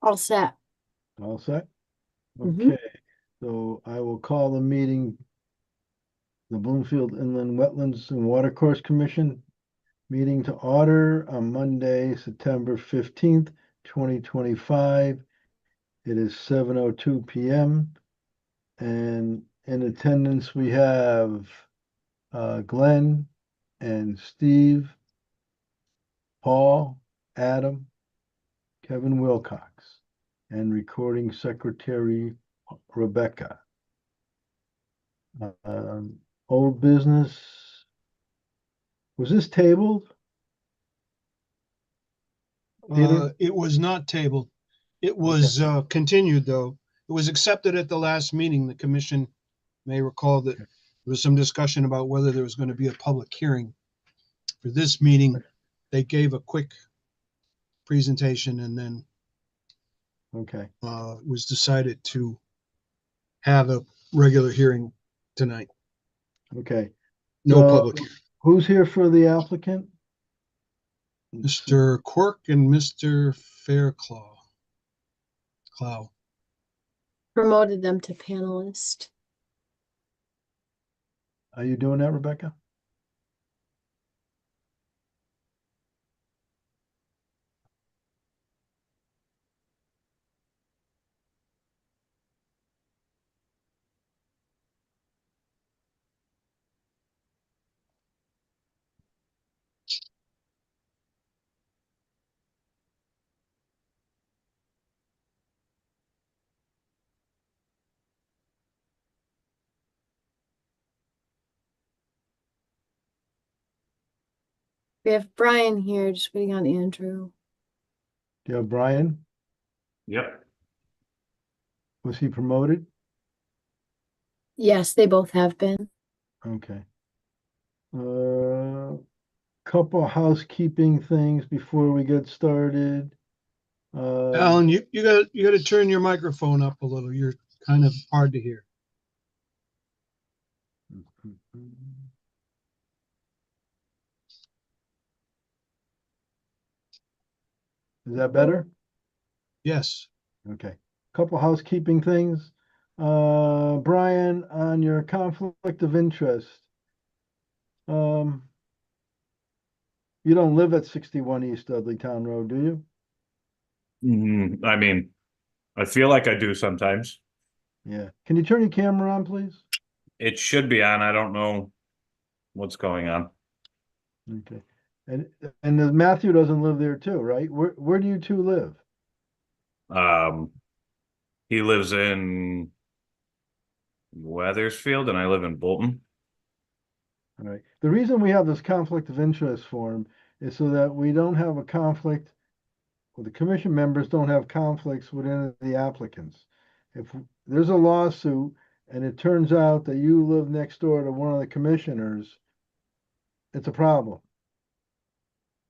All set. All set? Hmm. Okay, so I will call the meeting, the Bloomfield Inland Wetlands and Watercourse Commission meeting to order on Monday, September 15th, 2025. It is 7:02 PM. And in attendance, we have Glenn and Steve, Paul, Adam, Kevin Wilcox, and recording secretary Rebecca. Old business. Was this tabled? Peter? It was not tabled. It Okay, was continued, though. It was accepted at the last meeting. The commission may recall that there was some discussion about whether there was going to be a public hearing. For this meeting, they gave a quick presentation and then okay. it was decided to have a regular hearing tonight. Okay. No public hearing. Who's here for the applicant? Mr. Quirk and Mr. Fairclough. Promoted them to panelist. Are you doing that, Rebecca? We have Brian here, just waiting on Andrew. Do you have Brian? Yep. Was he promoted? Yes, they both have been. Okay. Couple housekeeping things before we get started. Alan, you got to turn your microphone up a little. You're kind of hard to hear. Is that better? Yes. Okay. Couple housekeeping things. Brian, on your conflict of interest, you don't live at 61 East Dudley Town Road, do you? I mean, I feel like I do sometimes. Yeah. Can you turn your camera on, please? It should be on. I don't know what's going on. Okay. And Matthew doesn't live there too, right? Where do you two live? Um, he lives in Weathersfield and I live in Bolton. All right. The reason we have this conflict of interest form is so that we don't have a conflict, or the commission members don't have conflicts with any of the applicants. If there's a lawsuit and it turns out that you live next door to one of the commissioners, it's a problem.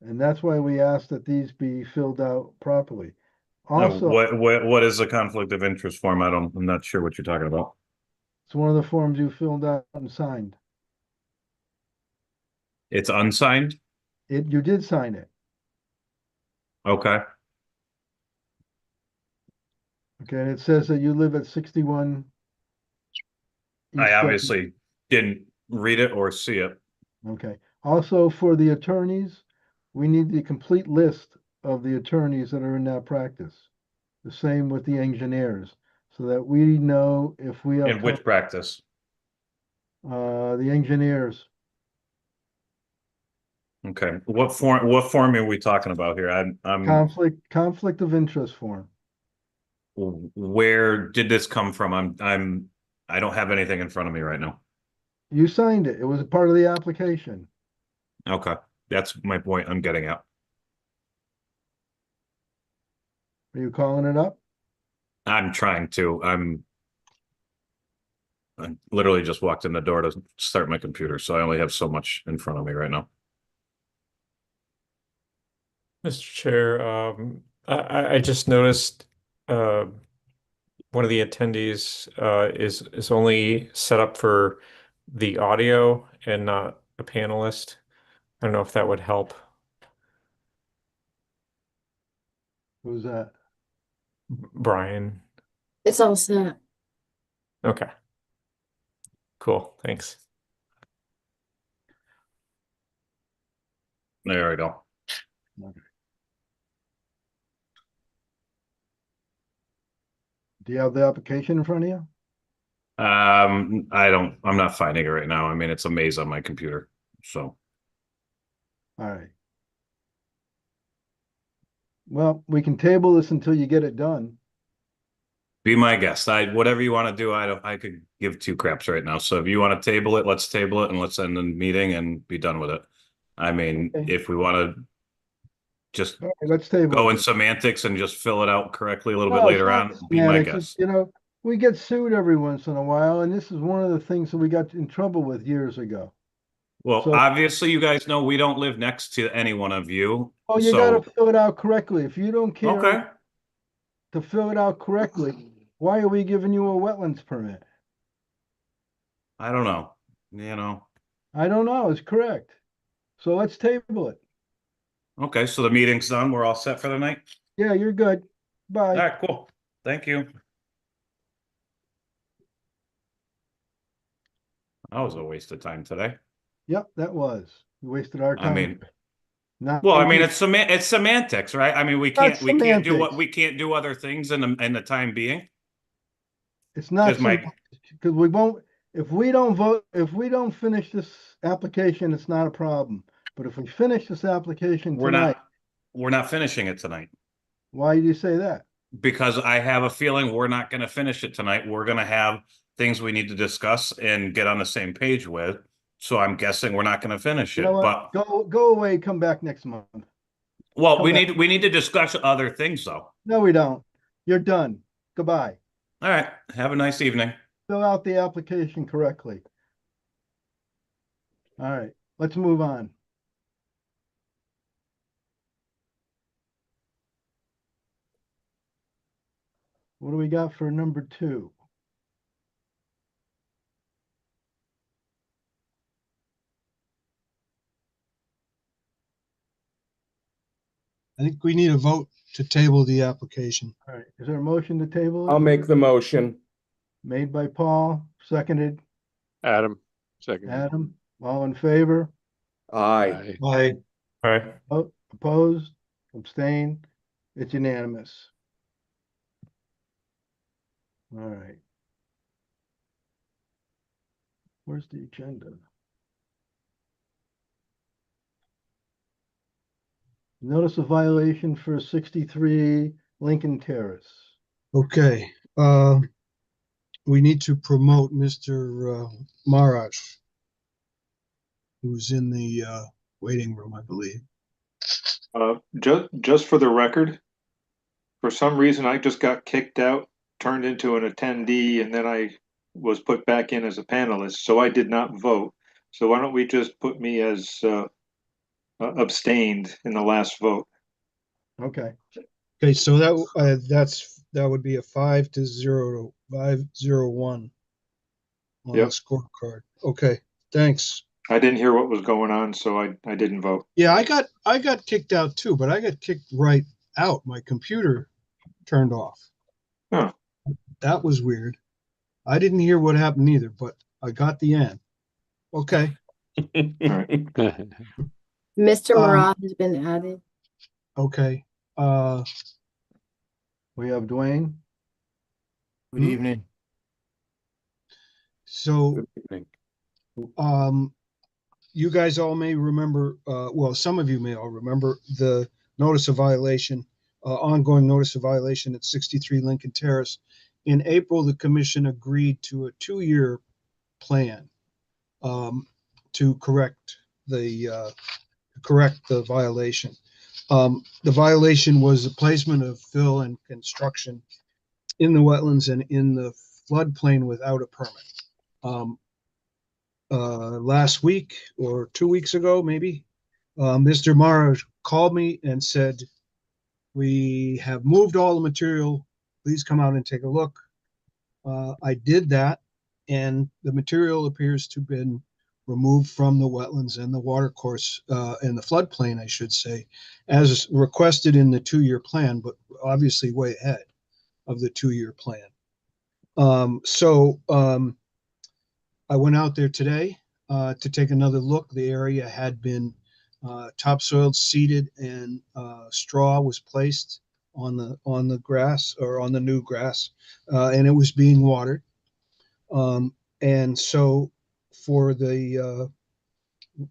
And that's why we ask that these be filled out properly. Also, What is the conflict of interest form? I'm not sure what you're talking about. it's one of the forms you filled out and signed. It's unsigned? You did sign it. Okay. Okay, and it says that you live at 61 I East obviously didn't read it or see it. Okay. Also, for the attorneys, we need the complete list of the attorneys that are in that practice. The same with the engineers, so that we know if we have In which practice? The engineers. Okay. What form are we talking about here? I'm Conflict of interest form. Where did this come from? I don't have anything in front of me right now. You signed it. It was a part of the application. Okay. That's my point I'm getting at. Are you calling it up? I'm trying to. I literally just walked in the door to start my computer, so I only have so much in front of me right now. Mr. Chair, I just noticed uh, one of the attendees is only set up for the audio and not a panelist. I don't know if that would help. Who's that? Brian. It's all set. Okay. Cool. Thanks. There we go. Do you have the application in front of you? I'm not finding it right now. I mean, it's a maze on my computer. So, All right. Well, we can table this until you get it done. be my guest. Whatever you want to do, I could give two craps right now. So if you want to table it, let's table it and let's end the meeting and be done with it. I mean, Okay. if we want to just All right, let's table go it. in semantics and just fill it out correctly a little bit No, it's later not on, be my semantics. guest. You know, we get sued every once in a while, and this is one of the things that we got in trouble with years ago. Well, So- obviously, you guys know we don't live next to any one of you. Oh, you So, gotta fill it out correctly. If you don't care okay. to fill it out correctly, why are we giving you a wetlands permit? I don't know. You know. I don't know, it's correct. So let's table it. Okay, so the meeting's done. We're all set for the night. Yeah, you're good. All Bye. right, cool. Thank you. That was a waste of time today. Yep, that was. We wasted our I time. mean, Not well, I mean, making- it's semantics, right? I mean, we That's can't do what semantics. we can't do other things in the time being. It's not Because my because we won't, if we don't vote, if we don't finish this application, it's not a problem. But if we finish this application we're tonight, not finishing it tonight why do you say that? because I have a feeling we're not going to finish it tonight. We're going to have things we need to discuss and get on the same page with. So I'm guessing we're not going to finish You it. know what? But Go away, come back next month. well, come we back. need to discuss other things though. No, we don't. You're done. Goodbye. All right. Have a nice evening. Fill out the application correctly. All right, let's move on. What do we got for number 2? I think we need a vote to table the application. All right, is there a motion to table? it? I'll make the motion. Made by Paul, seconded Adam, second. Adam, all in favor? Aye. Aye. All right. Opposed, abstained, it's unanimous. All right. Where's the agenda? Notice of violation for 63 Lincoln Terrace. Okay, we need to promote Mr. Maraj, who's in the waiting room, I believe. Just for the record, for some reason I just got kicked out, turned into an attendee, and then I was put back in as a panelist, so I did not vote. So why don't we just put me as abstained in the last vote? Okay, Okay, so that would be a 5-0 to 5-0-1 on the Yep. scorecard. Okay, thanks. I didn't hear what was going on, so I didn't vote. Yeah, I got kicked out too, but I got kicked right out. My computer turned off. Huh. That was weird. I didn't hear what happened either, but I got the end. Okay. Mr. Um, Marat has been added. Okay. we have Dwayne. Good evening. So, you guys all may remember, well, some of you may all remember the notice of violation, ongoing notice of violation at 63 Lincoln Terrace. In April, the commission agreed to a 2-year plan to correct the violation. The violation was the placement of fill and construction in the wetlands and in the floodplain without a permit. Last week or 2 weeks ago, maybe, Mr. Mara called me and said, we have moved all the material. Please come out and take a look. I did that, and the material appears to have been removed from the wetlands and the watercourse, and the floodplain, I should say, as requested in the 2-year plan, but obviously way ahead. of the 2-year plan. I went out there today to take another look. The area had been topsoiled, seeded, and straw was placed on the grass, or on the new grass, and it was being watered. And so for the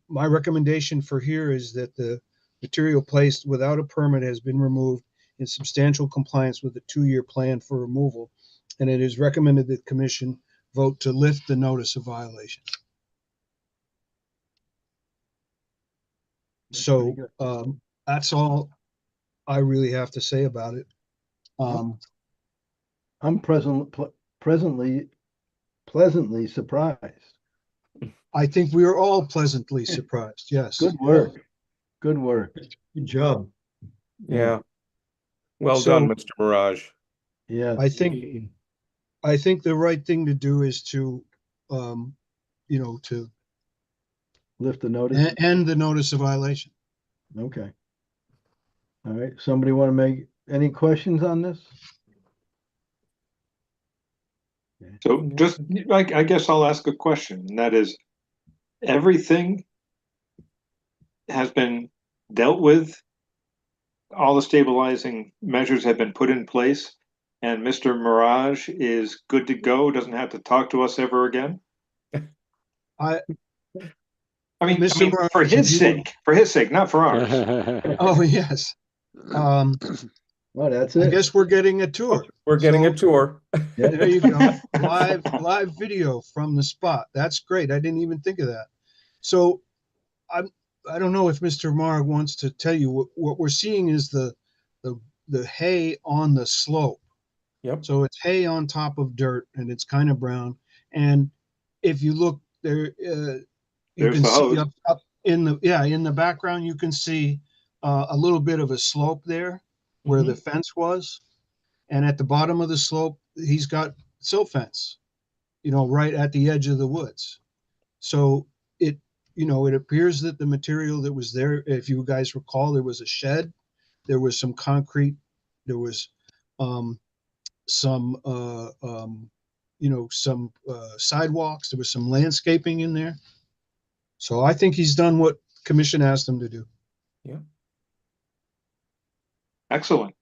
my recommendation for here is that the material placed without a permit has been removed in substantial compliance with the 2-year plan for removal, and it is recommended that the commission vote to lift the notice of violation. So that's all I really have to say about it. I'm pleasantly surprised. I think we are all pleasantly surprised. Yes. Good work. Good work. Good job. Yeah. Well So- done, Mr. Mirage. Yeah. I think the right thing to do is to, to Lift the notice. end the notice of violation. Okay. All right. Somebody want to make any questions on this? So just, I guess I'll ask a question, and that is, everything has been dealt with? All the stabilizing measures have been put in place, and Mr. Mirage is good to go, doesn't have to talk to us ever again? I- I Mr. mean, Mirage, for his if you sake, not for ours. Oh, yes. Well, that's I it. guess we're getting a tour. We're getting a So- tour. There you go. Live video from the spot. That's great. I didn't even think of that. So I don't know if Mr. Marg wants to tell you what we're seeing is the hay on the slope. Yep. So it's hay on top of dirt, and it's kind of brown. And if you look there, you There's can the see hose. up in the background, you can see a little bit of a slope there where the fence was. And at the bottom of the slope, he's got silt fence, right at the edge of the woods. So it appears that the material that was there, if you guys recall, there was a shed, there was some concrete, there was some sidewalks, there was some landscaping in there. So I think he's done what commission asked him to do. Excellent.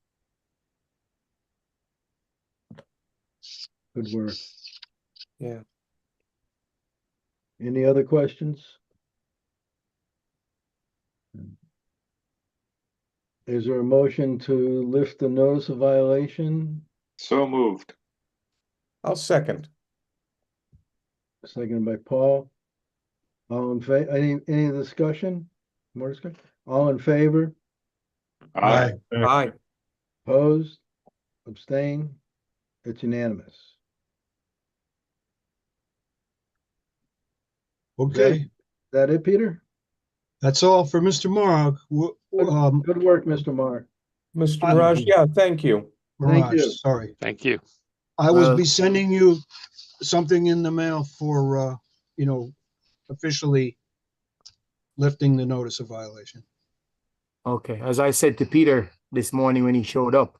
Good work. Yeah. Any other questions? Is there a motion to lift the notice of violation? So moved. I'll second. Seconded by Paul. All in favor, any discussion? More discussion? All in favor? Aye. Aye. Opposed? Abstain? It's unanimous. Okay, Is that it, Peter? that's all for Mr. Morog. Good work, Mr. Mark. Mr. Mirage, yeah, thank you. Thank Mirage, you. sorry. Thank you. I will Well- be sending you something in the mail for, officially lifting the notice of violation. Okay, as I said to Peter this morning when he showed up,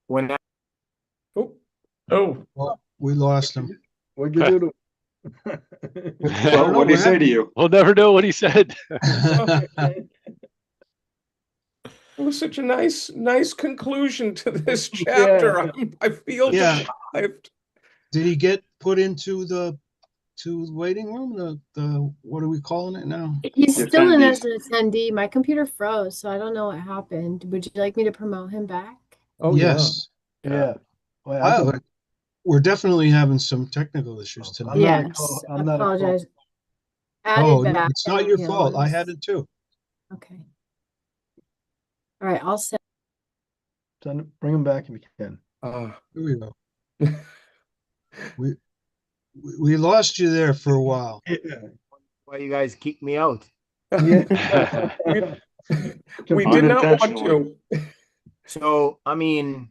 when I, Oh, Well, we lost him. What'd you do to? Well, what do you say to you? We'll never know what he said. It was such a nice conclusion to this chapter. I feel Yeah. deprived. Did he get put into the waiting room? The what are we calling it now? He's The still in attendees. as an attendee. My computer froze, so I don't know what happened. Would you like me to promote him back? Oh, Yes. Yeah. Well, I thought- We're definitely having some technical issues tonight. I'm not a Yes, co- I'm not a co- apologize. Oh, Added no, back. it's not your fault. I ambulance. had it too. Okay. All right, I'll send. Bring him back if you can. Here we go. We lost you there for a while. why you guys kicked me out? Yeah. We did not want Unintentionally. to. So, I mean,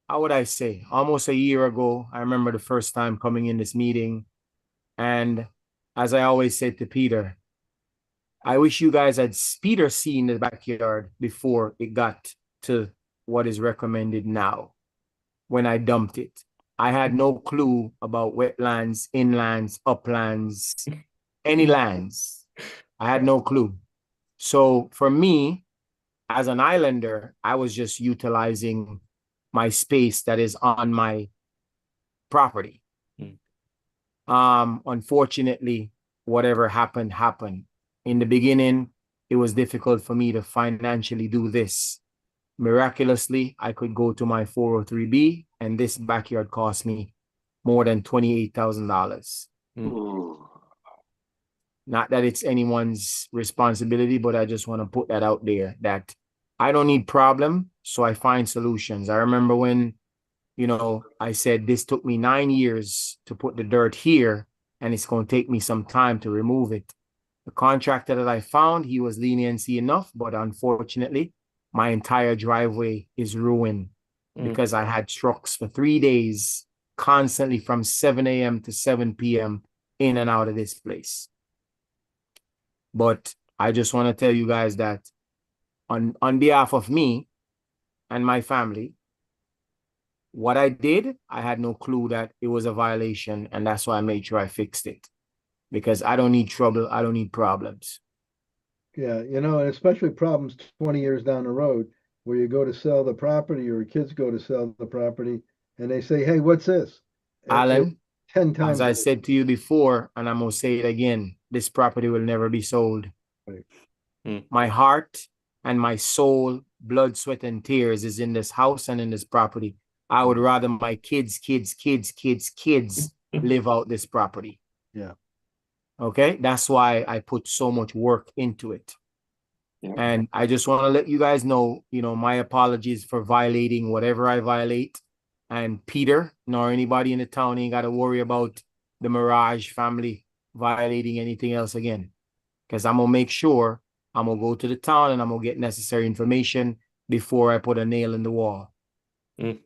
how would I say? Almost a year ago, I remember the first time coming in this meeting. And as I always said to Peter, I wish you guys had Peter seen the backyard before it got to what is recommended now. when I dumped it. I had no clue about wetlands, inlands, uplands, any lands. I had no clue. So for me, as an islander, I was just utilizing my space that is on my property. Unfortunately, whatever happened, happened. In the beginning, it was difficult for me to financially do this. Miraculously, I could go to my 403B, and this backyard cost me more than $28,000. Not that it's anyone's responsibility, but I just want to put that out there that I don't need problem, so I find solutions. I remember when, I said this took me 9 years to put the dirt here, and it's going to take me some time to remove it. The contractor that I found, he was leniency enough, but unfortunately, my entire driveway is ruined because I had trucks for 3 days, constantly from 7 a.m. to 7 p.m. in and out of this place. But I just want to tell you guys that on behalf of me and my family, what I did, I had no clue that it was a violation, and that's why I made sure I fixed it. Because I don't need trouble, I don't need problems. Yeah, and especially problems 20 years down the road where you go to sell the property or kids go to sell the property and they say, hey, what's this? Alan, 10 as times. I said to you before, and I'm going to say it again, this property will never be sold. Right. My heart and my soul, blood, sweat, and tears is in this house and in this property. I would rather my kids live out this property. Yeah. Okay, that's why I put so much work into it. Yeah. And I just want to let you guys know, my apologies for violating whatever I violate. And Peter, nor anybody in the town ain't got to worry about the Mirage family violating anything else again. Because I'm going to make sure I'm going to go to the town and I'm going to get necessary information before I put a nail in the wall. Good.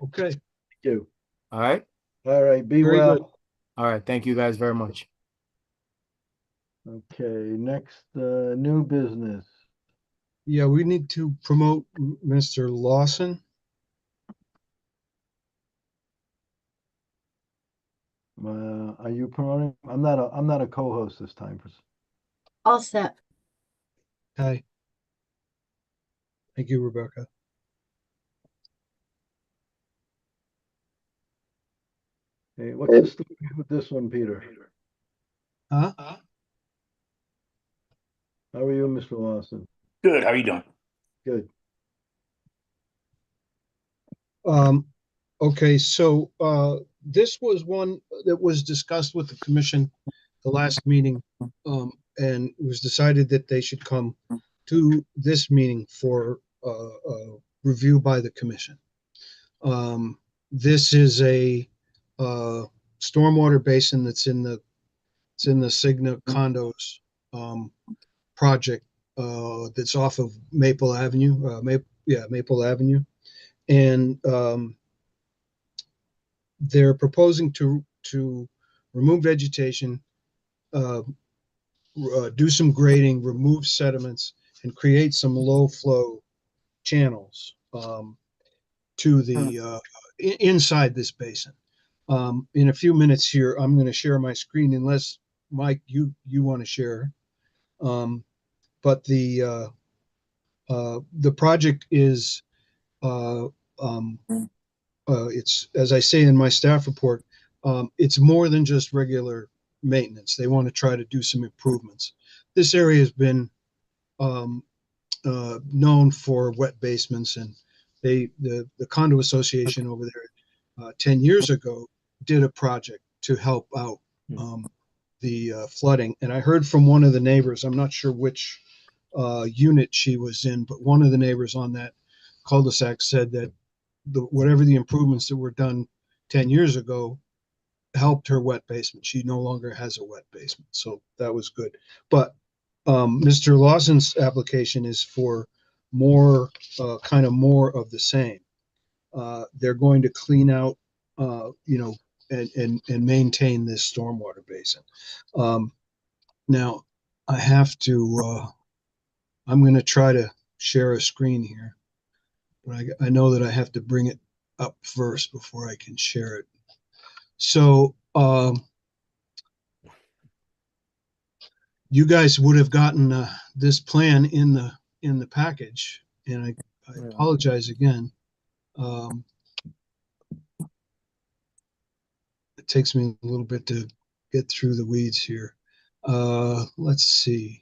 Okay, Thank you. All right? All right, be Very well. good. All right. Thank you guys very much. Okay, next, new business. Yeah, we need to promote Mr. Lawson. Are you promoting? I'm not a co-host this time. All set. Hi. Thank you, Rebecca. Hey, what's the story with this one, Peter? Huh? How are you, Mr. Lawson? Good. How are you doing? Good. Okay, so this was one that was discussed with the commission the last meeting, and it was decided that they should come to this meeting for review by the commission. This is a stormwater basin that's in the Cigna condos project that's off of Maple Avenue. Maple Avenue, and they're proposing to remove vegetation, do some grading, remove sediments, and create some low flow channels to the inside this basin. In a few minutes here, I'm going to share my screen, unless Mike, you want to share. But the project is it's, as I say in my staff report, it's more than just regular maintenance. They want to try to do some improvements. This area has been known for wet basements, and the condo association over there 10 years ago did a project to help out the flooding. And I heard from one of the neighbors, I'm not sure which unit she was in, but one of the neighbors on that cul-de-sac said that whatever the improvements that were done 10 years ago helped her wet basement. She no longer has a wet basement, so that was good. But Mr. Lawson's application is for more, kind of more of the same. They're going to clean out, and maintain this stormwater basin. Now, I have to, I'm going to try to share a screen here, but I know that I have to bring it up first before I can share it. So you guys would have gotten this plan in the package, and I apologize again. It takes me a little bit to get through the weeds here. Let's see.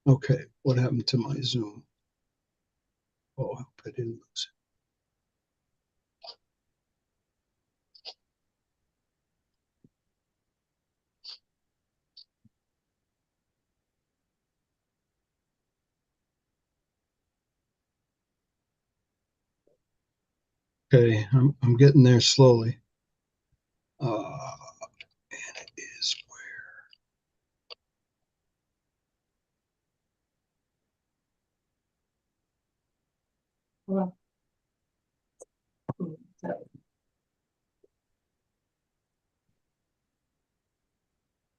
Okay, what happened to my Zoom? Oh, I hope I didn't lose it. Okay, I'm getting there slowly. And it is Well,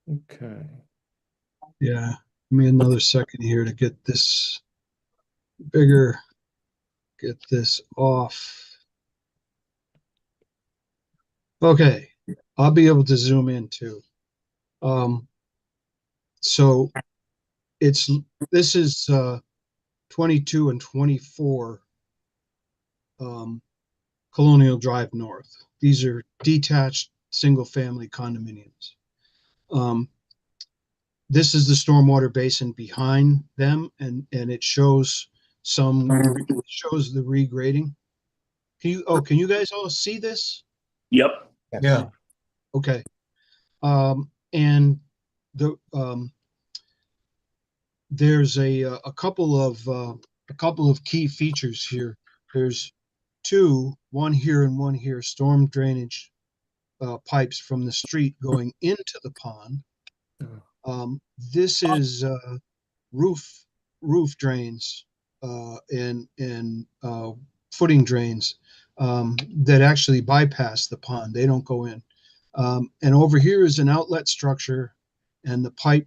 Okay. yeah. Give me another second here to get this bigger, get this off. Okay, I'll be able to zoom in too. So this is 22 and 24 Colonial Drive North. These are detached single-family condominiums. This is the stormwater basin behind them, and it shows shows the regrading. Can you guys all see this? Yep. Yeah. Okay. And there's a couple of key features here. There's one here and one here, storm drainage pipes from the street going into the pond. This is roof drains and footing drains that actually bypass the pond. They don't go in. And over here is an outlet structure and the pipe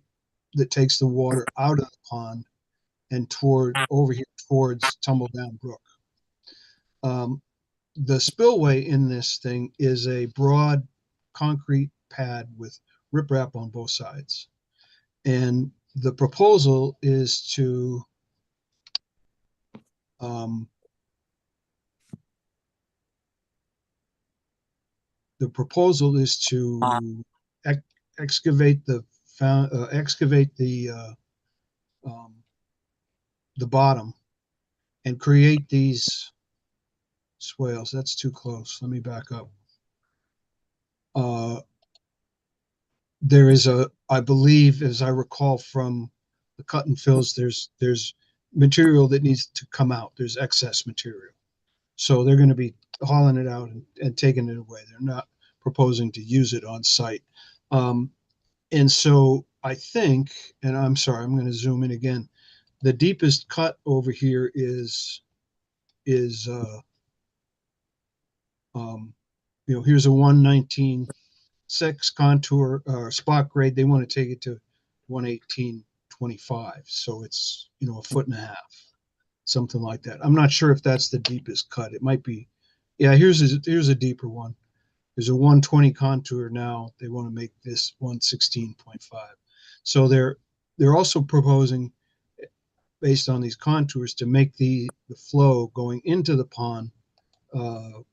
that takes the water out of the pond and over here towards Tumbledown Brook. The spillway in this thing is a broad concrete pad with riprap on both sides. And the proposal is to excavate the bottom and create these swales. That's too close. Let me back up. There is I believe, as I recall from the cut and fills, there's material that needs to come out. There's excess material. So they're going to be hauling it out and taking it away. They're not proposing to use it on site. And so I think, and I'm sorry, I'm going to zoom in again. The deepest cut over here is here's a 119.6 contour spot grade. They want to take it to 118.25. So it's, a foot and a half, something like that. I'm not sure if that's the deepest cut. It might be. Yeah, here's a deeper one. There's a 120 contour now. They want to make this 116.5. So they're also proposing, based on these contours, to make the flow going into the pond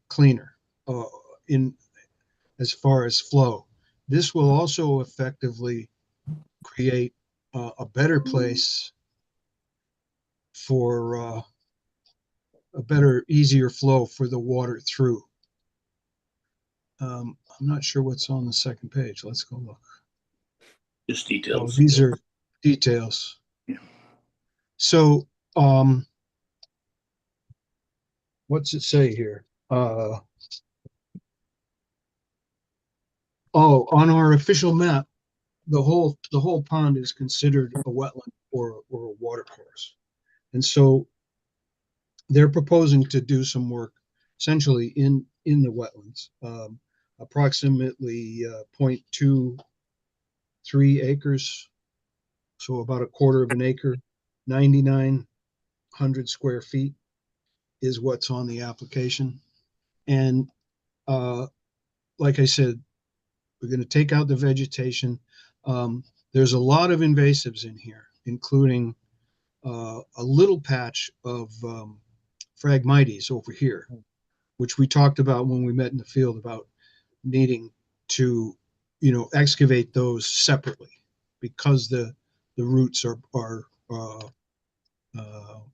cleaner in as far as flow. This will also effectively create a better place for a better, easier flow for the water through. I'm not sure what's on the second page. Let's go look. Just Oh, details. these are details. Yeah. So, what's it say here? On our official map, the whole pond is considered a wetland or a water course. And so they're proposing to do some work essentially in the wetlands, approximately 0.23 acres, so about a quarter of an acre, 9,900 square feet is what's on the application. And like I said, we're going to take out the vegetation. There's a lot of invasives in here, including a little patch of Phragmites over here, which we talked about when we met in the field about needing to, excavate those separately because the roots are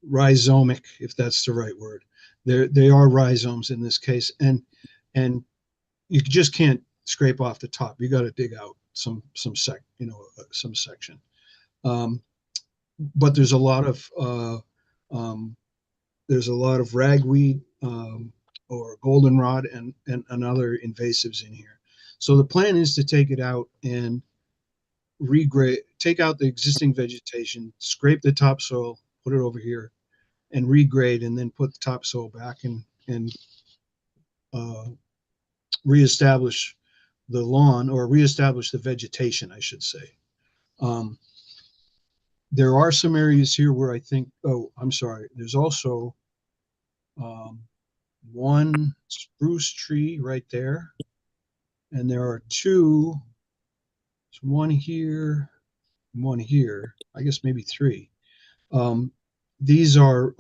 rhizomic, if that's the right word. They are rhizomes in this case, and you just can't scrape off the top. You got to dig out some section. But there's a lot of ragweed or goldenrod and other invasives in here. So the plan is to take it out and regrade, take out the existing vegetation, scrape the topsoil, put it over here, and regrade, and then put the topsoil back and reestablish the lawn, or reestablish the vegetation, I should say. There are some areas here where I think, oh, I'm sorry, there's also one spruce tree right there, and there are two, there's one here, one here, I guess maybe three. These are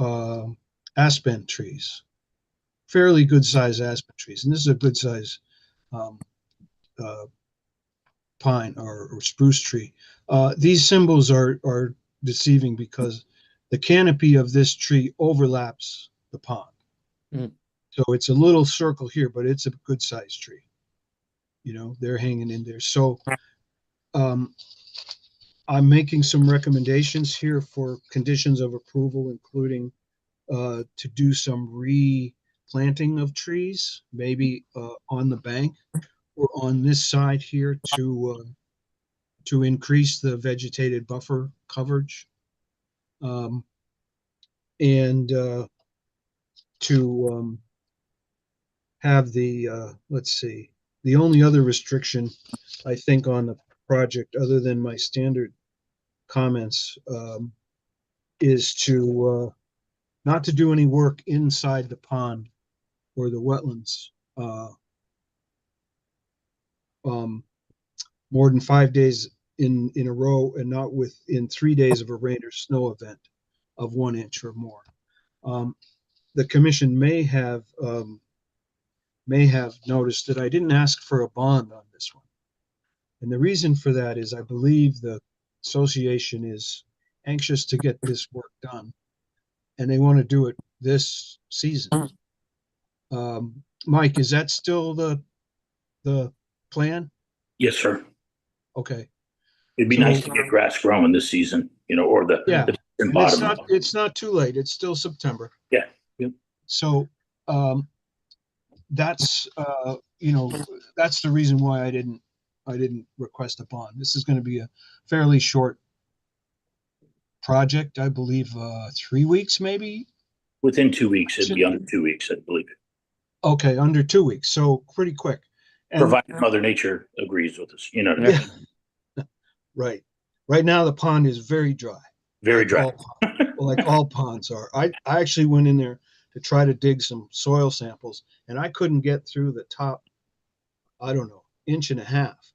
aspen trees, fairly good size aspen trees, and this is a good size pine or spruce tree. These symbols are deceiving because the canopy of this tree overlaps the pond. So it's a little circle here, but it's a good sized tree. They're hanging in there. So I'm making some recommendations here for conditions of approval, including to do some replanting of trees, maybe on the bank or on this side here to increase the vegetated buffer coverage, and to have the let's see, the only other restriction I think on the project, other than my standard comments, is to not to do any work inside the pond or the wetlands more than 5 days in a row, and not within 3 days of a rain or snow event of 1 inch or more. The commission may have noticed that I didn't ask for a bond on this one. And the reason for that is I believe the association is anxious to get this work done, and they want to do it this season. Mike, is that still the plan? Yes, sir. Okay. It'd be nice to get grass growing this season, or the and bottom. It's not too late. It's still September. Yeah. Yep. So that's that's the reason why I didn't request a bond. This is going to be a fairly short project, I believe 3 weeks maybe. Within 2 weeks, it'd be under 2 weeks, I believe. Okay, under 2 weeks, so pretty quick. And, provided Mother Nature agrees with us, what I mean? Right. Right now the pond is very dry. Very dry. Like all ponds are. I actually went in there to try to dig some soil samples, and I couldn't get through the top, I don't know, 1.5 inches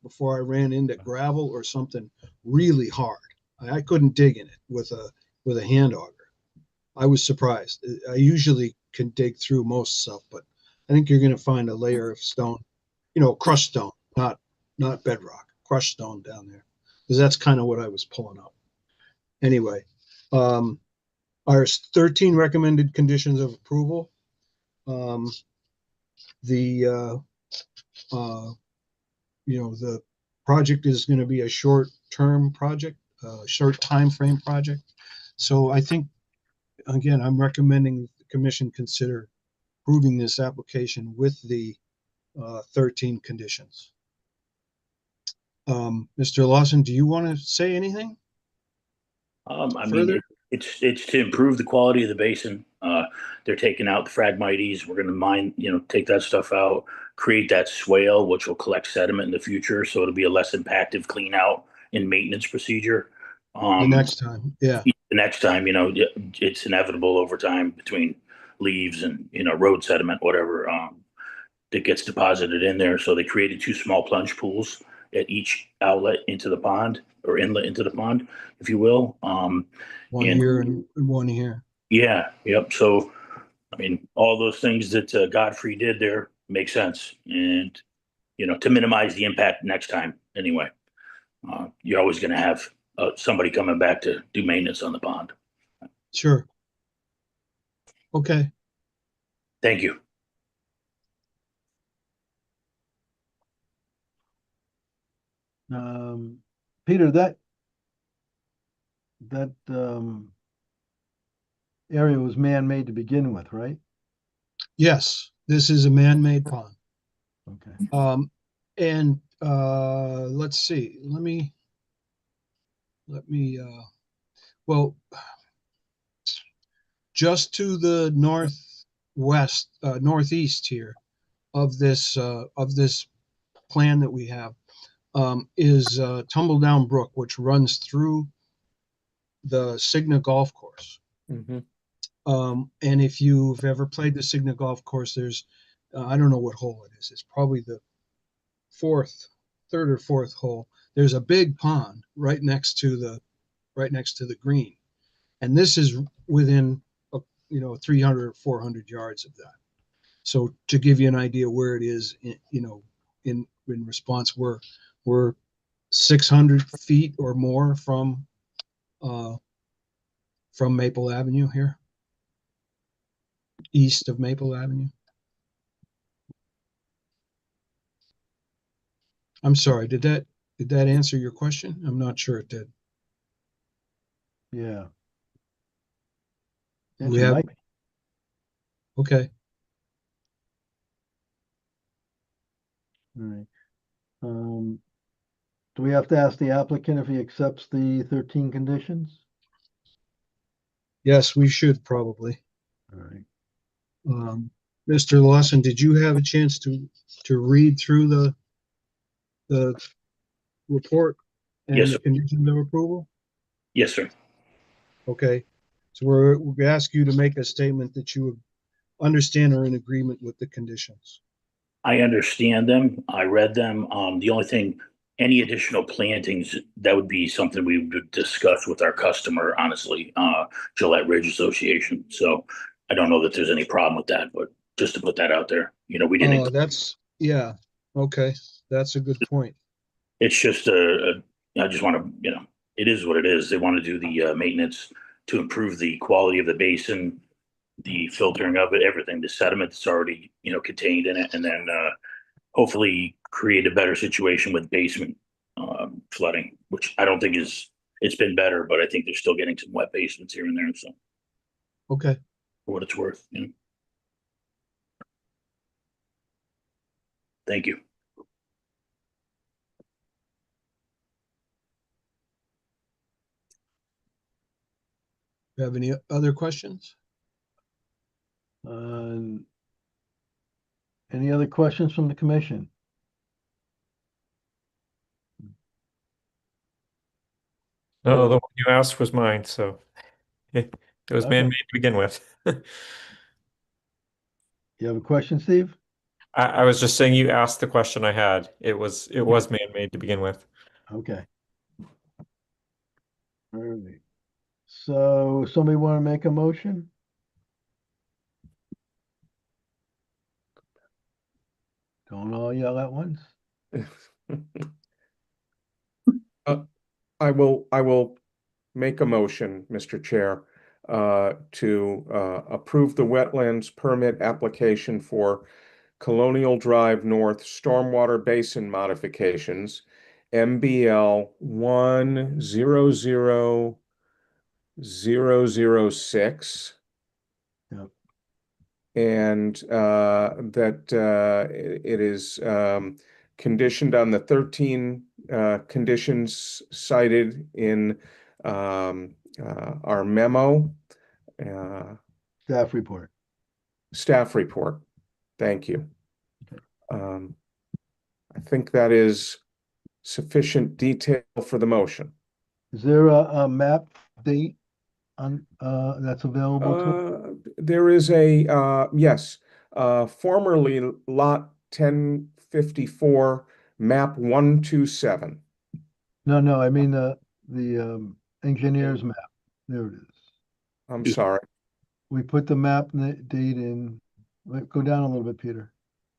before I ran into gravel or something really hard. I couldn't dig in it with a hand auger. I was surprised. I usually can dig through most stuff, but I think you're going to find a layer of stone, crushed stone, not bedrock, crushed stone down there, because that's kind of what I was pulling up. Anyway, our 13 recommended conditions of approval. The project is going to be a short-term project, short time frame project. So I think, again, I'm recommending the commission consider approving this application with the 13 conditions. Mr. Lawson, do you want to say anything I mean, further? it's to improve the quality of the basin. They're taking out the Phragmites. We're going to mine, take that stuff out, create that swale, which will collect sediment in the future. So it'll be a less impactful clean out and maintenance procedure. The next time, yeah. The next time, it's inevitable over time between leaves and, road sediment, whatever, that gets deposited in there. So they created two small plunge pools at each outlet into the pond or inlet into the pond, if you will. One And here and one here. yeah, yep. So, I mean, all those things that Godfrey did there make sense. And, to minimize the impact next time anyway, you're always going to have somebody coming back to do maintenance on the pond. Sure. Okay. Thank you. Peter, that area was man-made to begin with, right? Yes, this is a man-made pond. Okay. And let's see. Let me. Well, just to the northwest, northeast here of this plan that we have is Tumbledown Brook, which runs through the Cigna Golf Course. Mhm. And if you've ever played the Cigna Golf Course, there's I don't know what hole it is. It's probably the third or fourth hole. There's a big pond right next to the green, and this is within 300 or 400 yards of that. So to give you an idea where it is, in response, we're 600 feet or more from Maple Avenue here, east of Maple Avenue. I'm sorry, did that answer your question? I'm not sure it did. Yeah. We have, might be. okay. All right. Do we have to ask the applicant if he accepts the 13 conditions? Yes, we should probably. All right. Mr. Lawson, did you have a chance to read through the report and Yes, the sir. conditions of approval? Yes, sir. Okay. So we ask you to make a statement that you understand or in agreement with the conditions. I understand them. I read them. The only thing, any additional plantings, that would be something we would discuss with our customer, honestly, Gillette Ridge Association. So I don't know that there's any problem with that, but just to put that out there, we didn't. Yeah. Okay. That's a good point. It's just I just want to, it is what it is. They want to do the maintenance to improve the quality of the basin, the filtering of it, everything, the sediment that's already, contained in it, and then hopefully create a better situation with basement flooding, which I don't think it's been better, but I think they're still getting some wet basements here and there. So Okay. for what it's worth, Thank you. You have any other questions? Any other questions from the commission? No, the one you asked was mine, so it was Okay. man-made to begin with. You have a question, Steve? I was just saying you asked the question I had. It was man-made to begin with. Okay. All right. So somebody want to make a motion? Don't all yell at once. I will make a motion, Mr. Chair, to approve the wetlands permit application for Colonial Drive North Stormwater Basin modifications, MBL 100006. Yep. And that it is conditioned on the 13 conditions cited in our memo, Staff report. staff report. Thank you. I think that is sufficient detail for the motion. Is there a map date on, that's available to? There is a, yes, formerly lot 1054, map 127. No, I mean, the engineer's map. There it is. I'm sorry. We put the map date in. Wait, go down a little bit, Peter.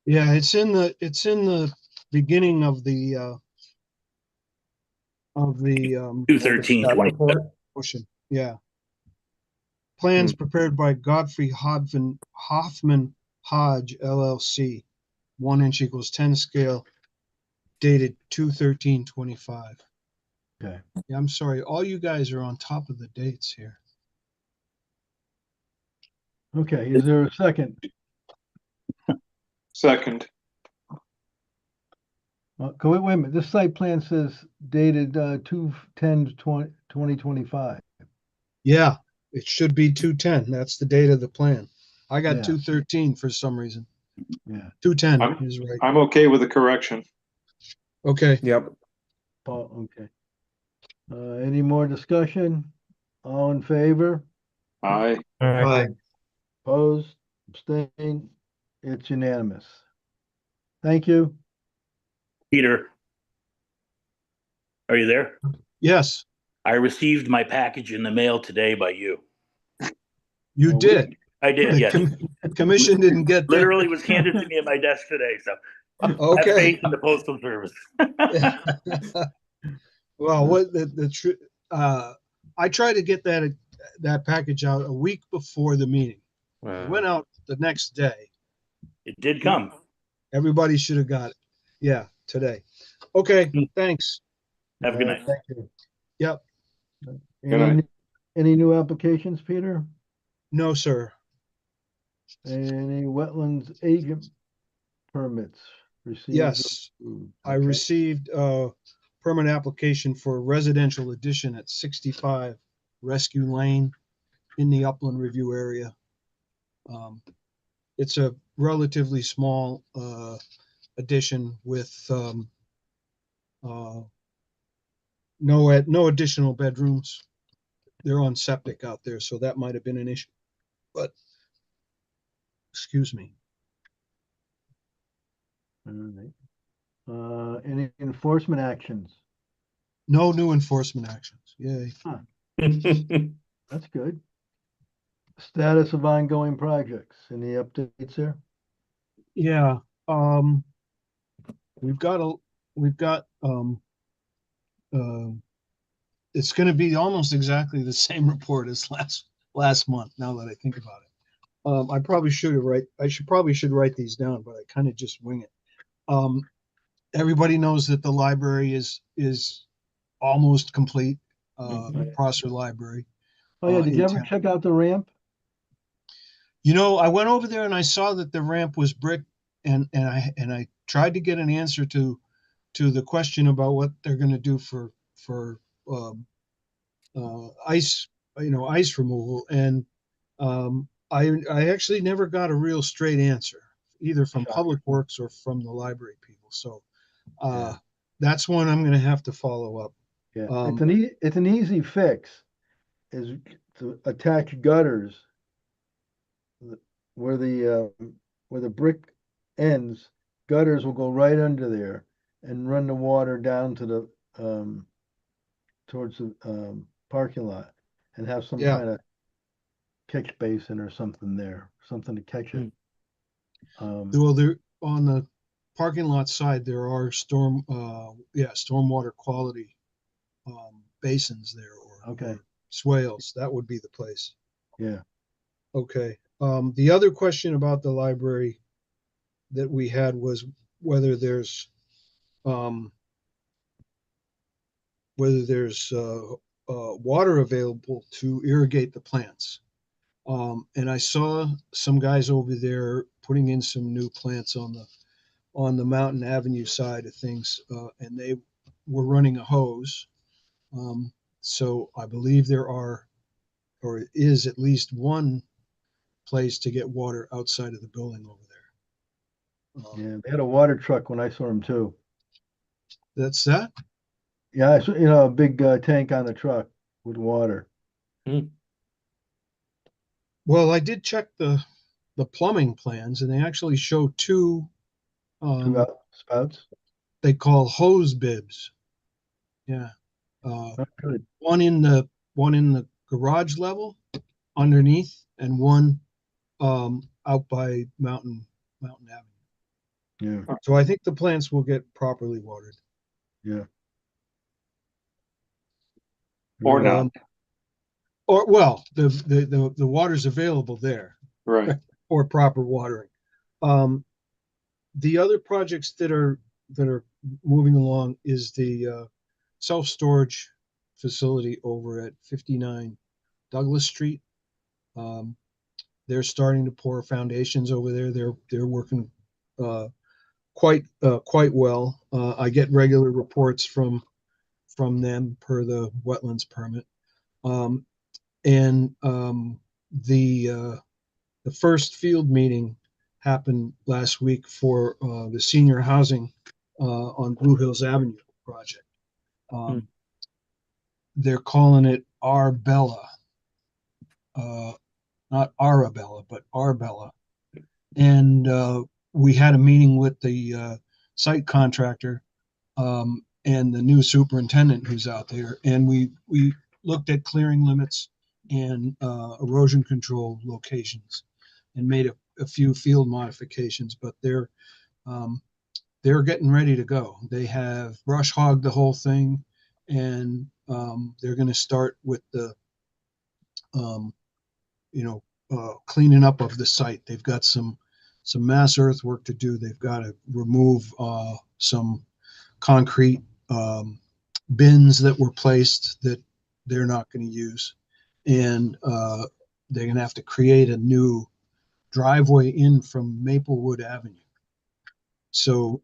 Yeah, it's in the beginning of the 21320. portion. Yeah. Plans prepared by Godfrey Hoffman Hodge LLC, 1 inch equals 10 scale, dated 2/13/25. Okay. Yeah, I'm sorry. All you guys are on top of the dates here. Okay, is there a second? Second. Wait a minute, this site plan says dated 2/10/2025. Yeah, it should be 2/10. That's the date of the plan. I got Yeah. 2/13 for some reason. Yeah. 2/10 I'm- is right. I'm okay with the correction. Okay. Yep. Okay. Any more discussion? All in favor? Aye. Aye. Opposed? Abstain? It's unanimous. Thank you. Peter, are you there? Yes, I received my package in the mail today by you. you Well, did. I did, The yes. commission didn't get that. Literally was handed to me at my desk today, so have Okay. faith in the postal service. Well, what the truth, I tried to get that package out a week before the meeting. It went out the next day. It did come. Everybody should have got it. Yeah, today. Okay, thanks. Have a good night. Thank you. Yep. night. Any new applications, Peter? No, sir. Any wetlands agent permits received? Yes, I Okay. received a permit application for a residential addition at 65 Rescue Lane in the Upland Review area. It's a relatively small addition with no additional bedrooms. They're on septic out there, so that might have been an issue. But excuse me. All right. Any enforcement actions? No new enforcement actions. Yay. That's good. Status of ongoing projects. Any updates there? Yeah. We've got it's going to be almost exactly the same report as last month. Now that I think about it, I probably should write these down, but I kind of just wing it. Everybody knows that the library is almost complete. Prosser Library. Oh yeah, did you in ever town. check out the ramp? You know, I went over there and I saw that the ramp was brick, and I tried to get an answer to the question about what they're going to do for ice, ice removal, and I actually never got a real straight answer, either from Public Works or from the library people. So that's one I'm going to have to follow up. Yeah, it's an easy fix, is to attach gutters where the brick ends. Gutters will go right under there and run the water down to the towards the parking lot, and have some kind of catch basin or something there, something to catch it. Well, there on the parking lot side, there are stormwater quality basins there, or swales. That would be the place. Yeah. Okay. The other question about the library that we had was whether there's water available to irrigate the plants. And I saw some guys over there putting in some new plants on on the Mountain Avenue side of things, and they were running a hose. So I believe there are, or is at least one place to get water outside of the building over there. Yeah, they had a water truck when I saw them too. That's that. Yeah, I saw, a big tank on the truck with water. Well, I did check the plumbing plans, and they actually show two Two spouts. they call hose bibs. Yeah. Oh, good. One in the garage level underneath, and one out by Mountain Avenue. Yeah, So I think the plants will get properly watered. yeah. Or Really. not. Or well, the water's available there Right. for proper watering. The other projects that are moving along is the self-storage facility over at 59 Douglas Street. They're starting to pour foundations over there. They're working quite well. I get regular reports from them per the wetlands permit. And the first field meeting happened last week for the senior housing on Blue Hills Avenue project. They're calling it Arbella, not Arabella, but Arbella. And we had a meeting with the site contractor and the new superintendent who's out there, and we looked at clearing limits and erosion control locations, and made a few field modifications. But they're getting ready to go. They have brush hogged the whole thing, and they're going to start with the cleaning up of the site. They've got some mass earthwork to do. They've got to remove some concrete bins that were placed that they're not going to use, and they're going to have to create a new driveway in from Maplewood Avenue. So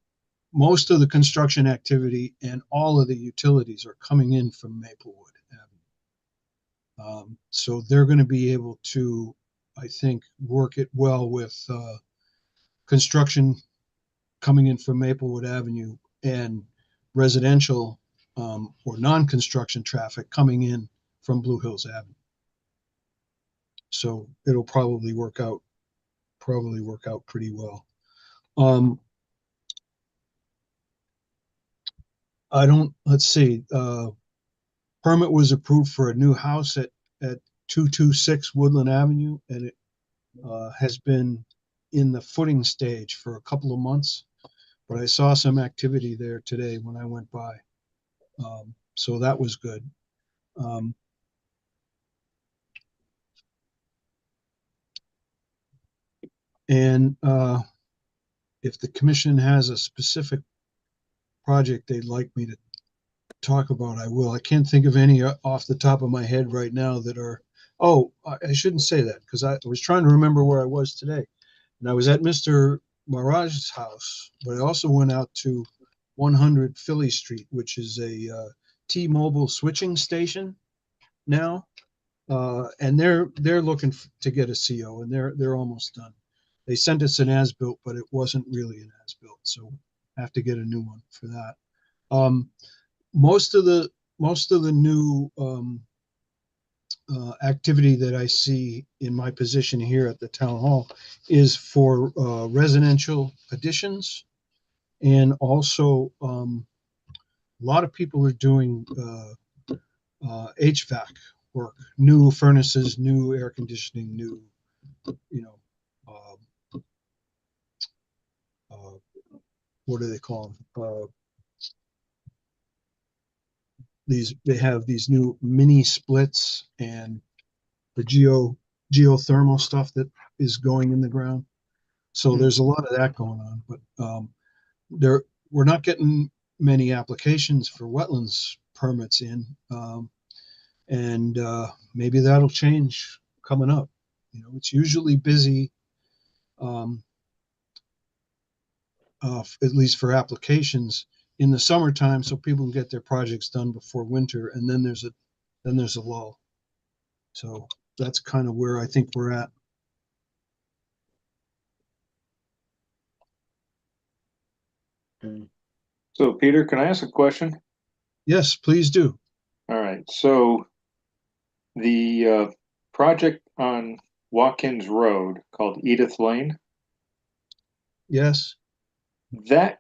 most of the construction activity and all of the utilities are coming in from Maplewood Avenue. So they're going to be able to, I think, work it well with construction coming in from Maplewood Avenue and residential or non-construction traffic coming in from Blue Hills Avenue. So it'll probably work out pretty well. Let's see, permit was approved for a new house at 226 Woodland Avenue, and it has been in the footing stage for a couple of months, but I saw some activity there today when I went by. So that was good. And if the commission has a specific project they'd like me to talk about, I will. I can't think of any off the top of my head right now that are, I shouldn't say that, because I was trying to remember where I was today. And I was at Mr. Miraj's house, but I also went out to 100 Philly Street, which is a T-Mobile switching station now. And they're looking to get a CO, and they're almost done. They sent us an as-built, but it wasn't really an as-built, so I have to get a new one for that. Most of the new activity that I see in my position here at the town hall is for residential additions, and also a lot of people are doing HVAC work, new furnaces, new air conditioning, new, what do they call them? They have these new mini splits and the geothermal stuff that is going in the ground. So there's a lot of that going on, but we're not getting many applications for wetlands permits in, and maybe that'll change coming up. It's usually busy at least for applications in the summertime, so people can get their projects done before winter, and then there's a lull. So that's kind of where I think we're at. Okay. So Peter, can I ask a question? Yes, please do. All right, so the project on Watkins Road called Edith Lane, Yes. that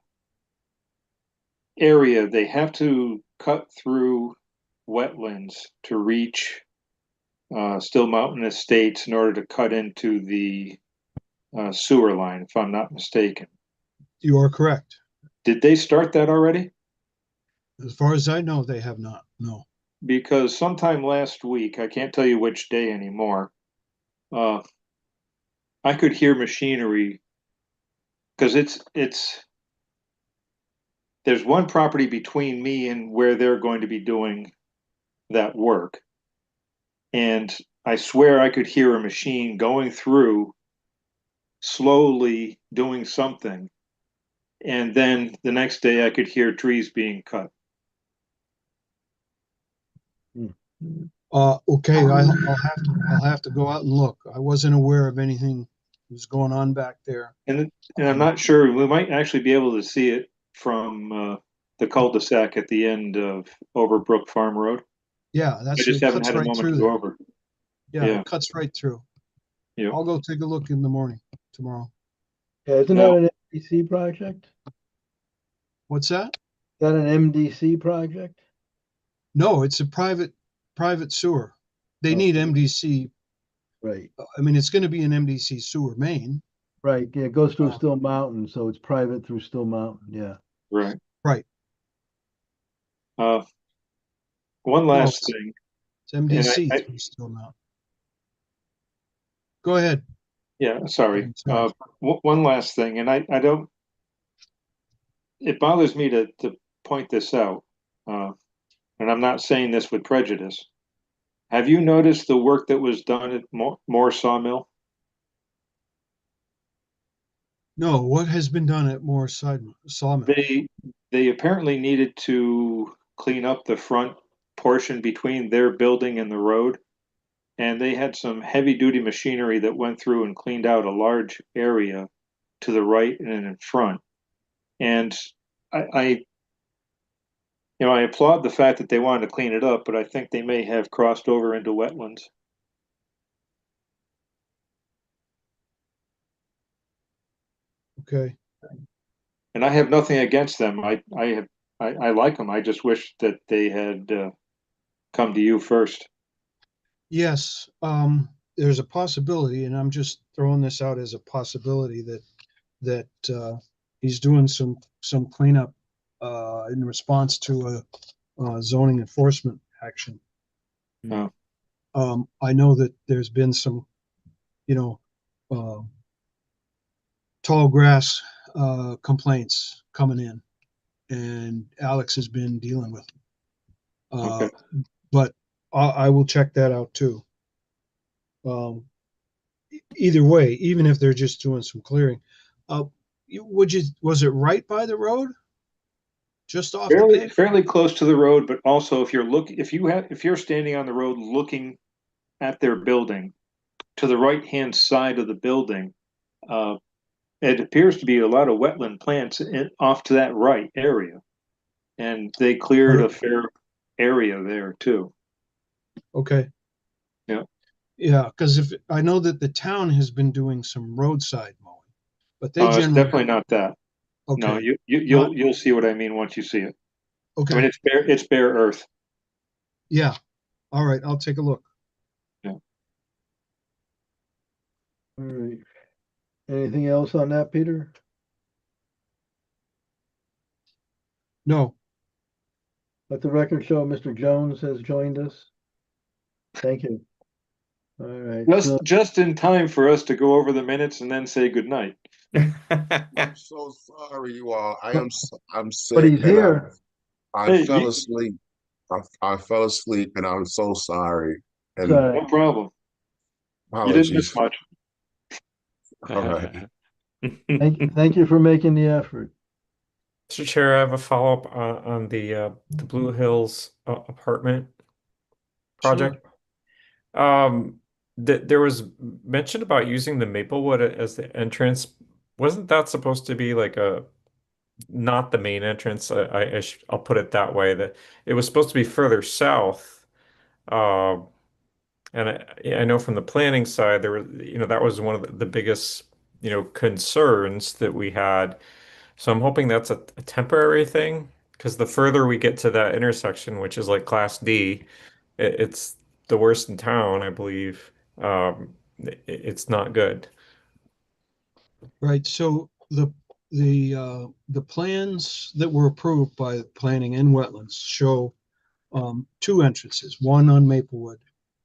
area, they have to cut through wetlands to reach Still Mountain Estates in order to cut into the sewer line, if I'm not mistaken. You are correct. Did they start that already? As far as I know, they have not. No. Because sometime last week, I can't tell you which day anymore, I could hear machinery because there's one property between me and where they're going to be doing that work. And I swear I could hear a machine going through, slowly doing something. And then the next day I could hear trees being cut. Okay, I'll have to go out and look. I wasn't aware of anything that was going on back there. And I'm not sure, we might actually be able to see it from the cul-de-sac at the end of Overbrook Farm Road. Yeah, I just it haven't cuts had a right moment through to go there. over. Yeah, Yeah. it cuts right through. Yeah. I'll go take a look in the morning tomorrow. Yeah, isn't that an MDC project? What's that? Is that an MDC project? No, it's a private sewer. They need MDC. Right, I mean, it's going to be an MDC sewer main. right. Yeah, it goes through Still Mountain, so it's private through Still Mountain. Yeah. Right. Right. One No, last thing. it's MDC through Still Mountain. Go ahead. Yeah, sorry. Sorry. One last thing, and I don't, it bothers me to point this out, and I'm not saying this with prejudice. Have you noticed the work that was done at Moore Sawmill? No, what has been done at Moore Sawmill? They apparently needed to clean up the front portion between their building and the road. And they had some heavy duty machinery that went through and cleaned out a large area to the right and in front. And I I applaud the fact that they wanted to clean it up, but I think they may have crossed over into wetlands. Okay. And I have nothing against them. I like them. I just wish that they had come to you first. Yes, there's a possibility, and I'm just throwing this out as a possibility that he's doing some cleanup in response to a zoning enforcement action. Oh. I know that there's been some, tall grass complaints coming in, and Alex has been dealing with them. Okay. But I will check that out too. Either way, even if they're just doing some clearing, was it right by the road? Just off the pavement? Fairly close to the road, but also if you're standing on the road looking at their building, to the right hand side of the building, it appears to be a lot of wetland plants off to that right area, and they cleared a fair area there too. Okay. Yeah. Yeah, because if I know that the town has been doing some roadside mowing, but they It's generally definitely not that. okay. No, you'll see what I mean once you see it. Okay. I mean, it's bare earth. Yeah. All right, I'll take a look. Yeah. All right. Anything else on that, Peter? No. Let the record show Mr. Jones has joined us. Thank you. All right. So, Just in time for us to go over the minutes and then say goodnight. I'm so sorry, you all. I'm sick. but he's here. I Hey, fell asleep. I fell asleep, and I'm so sorry. And Sorry. No problem. You didn't miss apologies. much. All right. Thank you for making the effort. Mr. Chair, I have a follow-up on the Blue Hills apartment Sure. project. There was mention about using the Maplewood as the entrance. Wasn't that supposed to be like not the main entrance? I'll put it that way, that it was supposed to be further south. Uh, and I know from the planning side, there were, that was one of the biggest, concerns that we had. So I'm hoping that's a temporary thing, because the further we get to that intersection, which is like Class D, it's the worst in town, I believe. It's not good. Right, so the plans that were approved by Planning and Wetlands show two entrances, one on Maplewood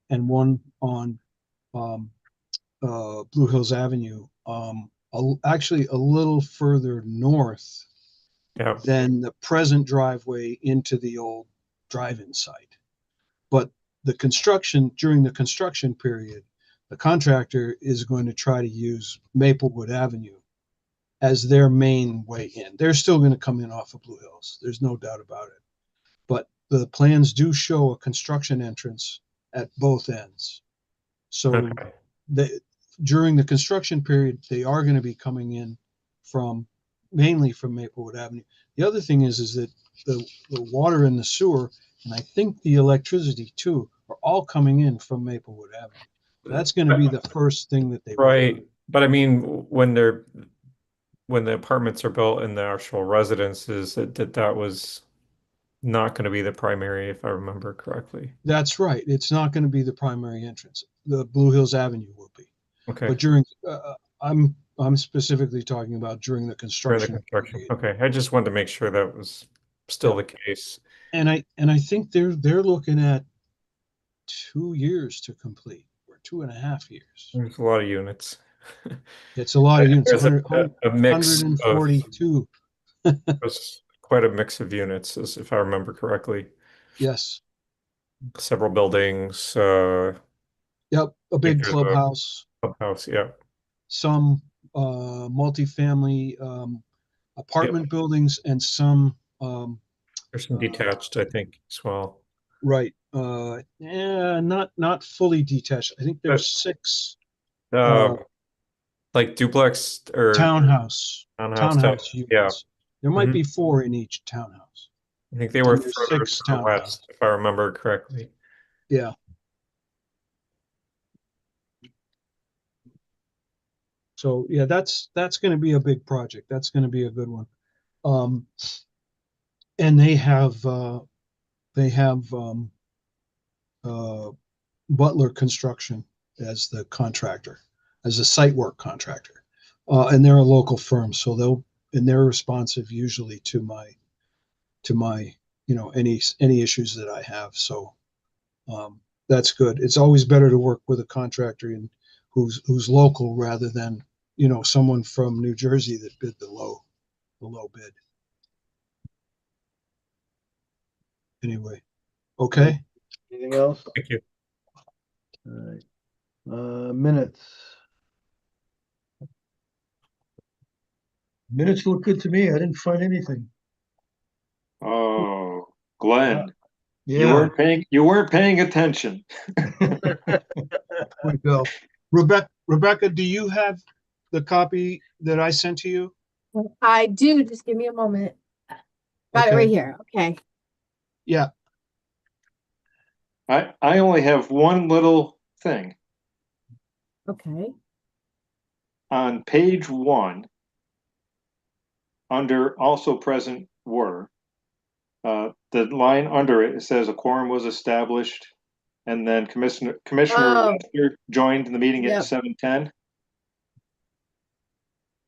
and one on um, Blue Hills Avenue, actually a little further north Yeah. than the present driveway into the old drive-in site. But during the construction period, the contractor is going to try to use Maplewood Avenue as their main way in. They're still going to come in off of Blue Hills. There's no doubt about it. But the plans do show a construction entrance at both ends. So Okay. during the construction period, they are going to be coming in mainly from Maplewood Avenue. The other thing is that the water and the sewer, and I think the electricity too, are all coming in from Maplewood Avenue. That's going to be the first thing that they work on. Right. But I mean, when the apartments are built in the actual residences, that was not going to be the primary, if I remember correctly. That's right. It's not going to be the primary entrance. The Blue Hills Avenue will be. Okay. But I'm specifically talking about during the During the construction construction. period. Okay. I just wanted to make sure that was still the case. And I think they're looking at 2 years to complete, or 2.5 years. There's a lot of units. It's a lot of units, There's a mix of, 142. there's quite a mix of units, if I remember correctly. Yes. Several buildings, Yep. A I think big there's a clubhouse, clubhouse. Yeah. some multifamily Yeah. apartment buildings, and some There's some detached, I think, as well. right. Yeah, not fully detached. I think But, there's 6 uh, like duplex or townhouse type. townhouse Yeah. units. There might Mhm. be 4 in each townhouse, I think they were and there's further to 6 the townhouses. west, if I remember correctly. Yeah. So yeah, that's going to be a big project. That's going to be a good one. Um, and they have uh, Butler Construction as the contractor, as a site work contractor, and they're a local firm, so they're responsive usually to my any issues that I have. So that's good. It's always better to work with a contractor who's local rather than someone from New Jersey that bid the low bid. Anyway, okay. Anything else? Thank you. All right. Minutes. Minutes look good to me. I didn't find anything. Oh, Glenn, Yeah. you weren't paying attention. There we go. Rebecca, do you have the copy that I sent to you? I do. Just give me a moment. Got it Okay. right here. Okay. Yeah. I only have one little thing. Okay. On page 1, under also present were, the line under it says a quorum was established, and then Commissioner Oh, Lester joined the meeting at yep. 7:10.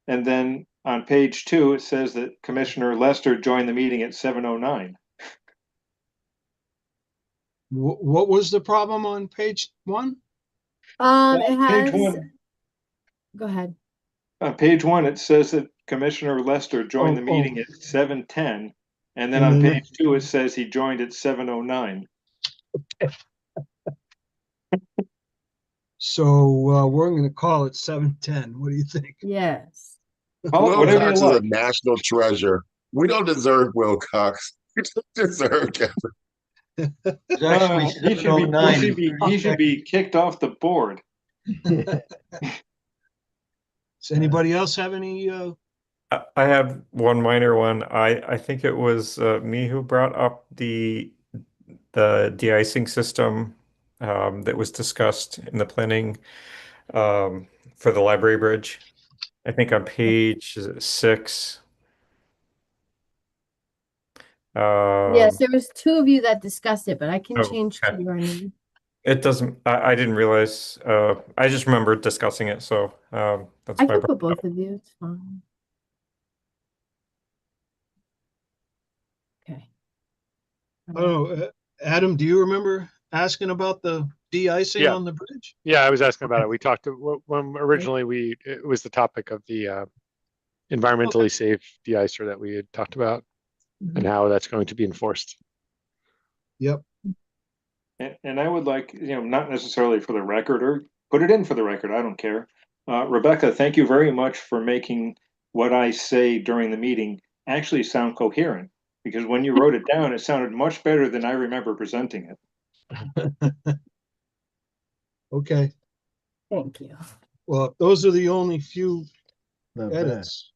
And then on page 2, it says that Commissioner Lester joined the meeting at 7:09. What was the problem on page 1? It Page has, 1, go ahead. on page 1, it says that Commissioner Lester joined the Oh, meeting at 7:10. And then And on then page 2, it says he joined at 7:09. so we're going to call it 7:10. What do you think? Yes. Call it Will whatever you Cox is a like. national treasure. We don't deserve Will Cox. We don't deserve Kevin. He should be, he should be kicked off the board. Does anybody else have any, I have one minor one. I think it was me who brought up the de-icing system that was discussed in the planning for the library bridge. I think on page 6. Yes, Um, there was two of you that discussed it, but I can oh, change to okay. your name. It doesn't. I didn't realize. I just remember discussing it, so that's I why I can brought put it up. both of you. It's fine. Okay. oh, Adam, do you remember asking about the de-icing Yeah. on the bridge? Yeah, I was asking about Okay. it. We talked when originally it was the topic of the environmentally safe de-icer that we had talked about and how that's going to be enforced. Yep. And I would like, not necessarily for the record, or put it in for the record, I don't care. Rebecca, thank you very much for making what I say during the meeting actually sound coherent. Because when you wrote it down, it sounded much better than I remember presenting it. Okay. Thank you. Well, those are the only few Not bad. edits.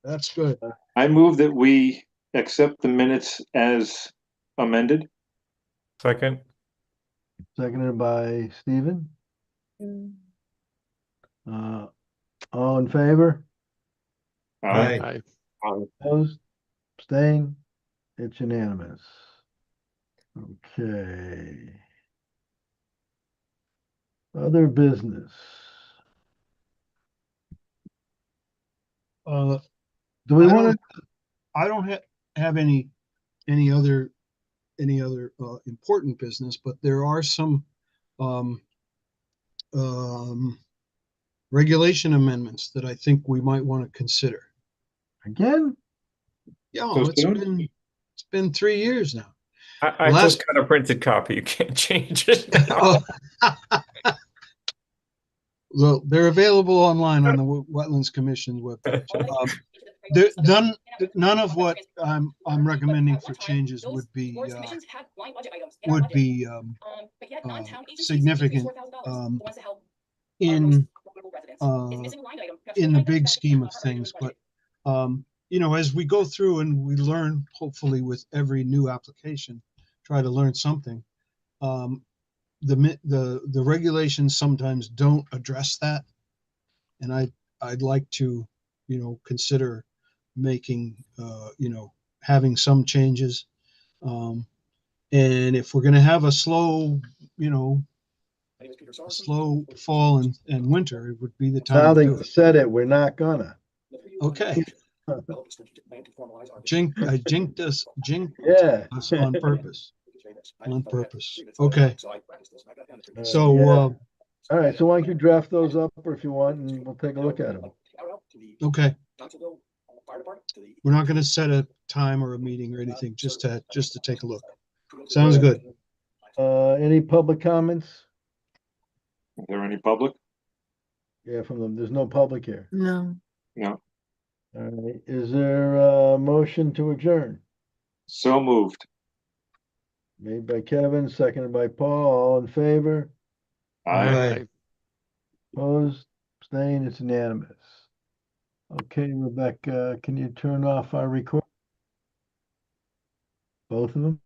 That's good. I move that we accept the minutes as amended. Second. Seconded by Stephen. All in favor? Aye. Opposed? Abstain? It's unanimous. Okay. Other business. Do we I want to? I don't have any other important business, but there are some um, regulation amendments that I think we might want to consider. Again? Yeah, So it's soon? been 3 years now. I just got a printed copy. You can't change it now. Well, they're available online on the Wetlands Commission's webpage. None of what I'm recommending for changes would be significant in the big scheme of things. But as we go through and we learn, hopefully with every new application, try to learn something. The regulations sometimes don't address that, and I'd like to consider making having some changes, and if we're going to have a slow fall and winter, it would be the time Now to that do you it. said it, we're not gonna. Okay. I jinked us Yeah. on purpose. Okay. So All right, so why don't you draft those up, or if you want, and we'll take a look at them. okay. We're not going to set a time or a meeting or anything, just to take a look. Sounds good. Any public comments? Is there any public? Yeah, from them. There's no public here. No. No. All right, is there a motion to adjourn? So moved. Made by Kevin, seconded by Paul, all in favor? Aye. Opposed, abstained, it's unanimous. Okay, Rebecca, can you turn off our record? Both of them?